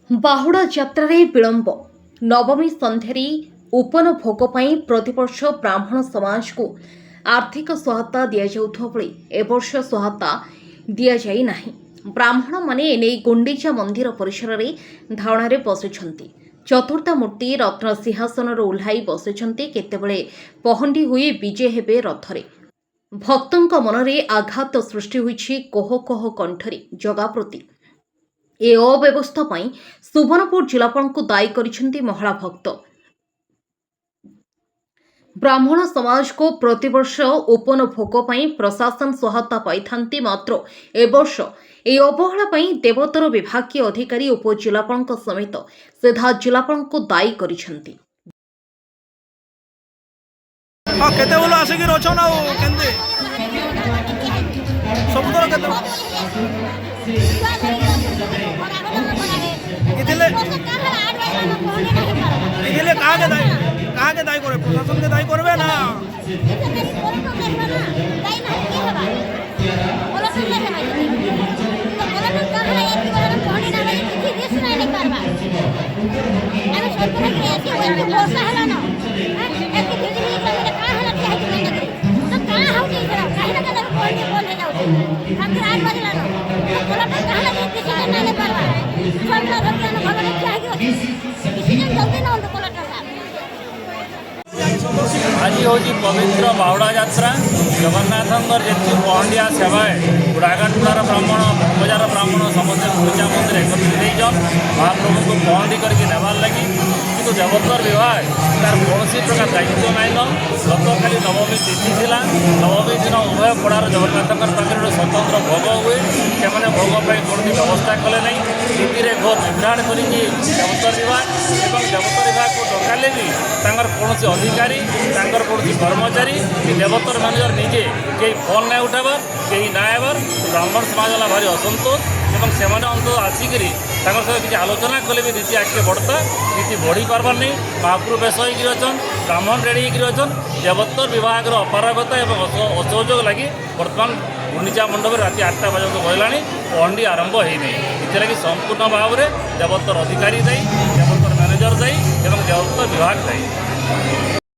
ବାହୁଡ଼ା ଯାତ୍ରାରେ ବିଳମ୍ବ। ନବମୀ ସନ୍ଧ୍ୟାରେ ଉପନ ଭୋଗ ପାଇଁ ପ୍ରତିବର୍ଷ ବ୍ରାହ୍ମଣ ସମାଜକୁ ଆର୍ଥିକ ସହାୟତା ଦିଆଯାଉଥିବା ବେଳେ ଏବର୍ଷ ସହାୟତା ଦିଆଯାଇ ନାହିଁ। ବ୍ରାହ୍ମଣମାନେ ଏନେଇ ଗୁଣ୍ଡିଚା ମନ୍ଦିର ପରିସରରେ ଧାରଣାରେ ବସିଛନ୍ତି। ଚତୁର୍ଥା ମୂର୍ତ୍ତି ରତ୍ନ ସିଂହାସନରୁ ଓହ୍ଲାଇ ବସିଛନ୍ତି। କେତେବେଳେ ପହଣ୍ଡି ହୋଇ ବିଜେ ହେବେ ରଥରେ। ଭକ୍ତଙ୍କ ମନରେ ଆଘାତ ସୃଷ୍ଟି ହୋଇଛି କୋହ କୋହ କଣ୍ଠରେ ଜଗା ପ୍ରତି। ଏ ଅବ୍ୟବସ୍ଥା ପାଇଁ ସୁବର୍ଣ୍ଣପୁର ଜିଲ୍ଲାପାଳଙ୍କୁ ଦାୟୀ କରିଛନ୍ତି ମହିଳା ଭକ୍ତ। ବ୍ରାହ୍ମଣ ସମାଜକୁ ପ୍ରତିବର୍ଷ ଉପନ ଭୋଗ ପାଇଁ ପ୍ରଶାସନ ସହାୟତା ପାଇଥାନ୍ତି, ମାତ୍ର ଏବର୍ଷ ଏହି ଅବହେଳା ପାଇଁ ଦେବୋତ୍ତର ବିଭାଗୀୟ ଅଧିକାରୀ ଉପଜିଲ୍ଲାପାଳଙ୍କ ସମେତ ସିଧା ଜିଲ୍ଲାପାଳଙ୍କୁ ଦାୟୀ କରିଛନ୍ତି। କେତେବେଳୁ ଆସିକି ଅଛନ୍ ଆଉ କେମିତି ସବୁଥର କେତେ इथिले कहाँ के दायी करे प्रशासन के दायी करबे ना आज हूँ पवित्र बाहुड़ा यात्रा जगन्नाथंकर जी पहंडिया सेवाए गुड़ाघाटार ब्राह्मण बजार ब्राह्मण समस्त गुंडीचा मंदिर एकत्रित होन महाप्रभु को पहंडी करके नेबार लगी कि देवोत्तर विभाग तार कौन प्रकार दायित्व नाइन। गत खाली नवमी तिथि था नवमी दिन उभय पड़ार जगन्नाथंकर पाखे स्वतंत्र भोग हुए से भोग पर कौन व्यवस्था कले नहीं नीति घोर निर्धारण कर देवोत्तर विभाग और देवोत्तर विभाग को डकाले भी कौन अधिकारी कौन कर्मचारी देवोत्तर मैनेजर निजे कई फोन ना उठाबार कहीं ना आबार ब्राह्मण समाज वाला भारी असंतोष और से अंत आसिक सहित किसी आलोचना कले भी नीति आगे बढ़ता नीति बढ़ी पार्बार नहीं। महाप्रभु बेस होचन ब्राह्मण रेडी होचन देवोत्तर विभाग अपारगता और असहयोग लगी बर्तमान गुंडीचा मंडप राति 8टा बजे गला पहंडी आरंभ होनी इतने संपूर्ण भाव में देवोत्तर अधिकारी दायी देवोत्तर मैनेजर दायी और देवोत्तर विभाग दायी।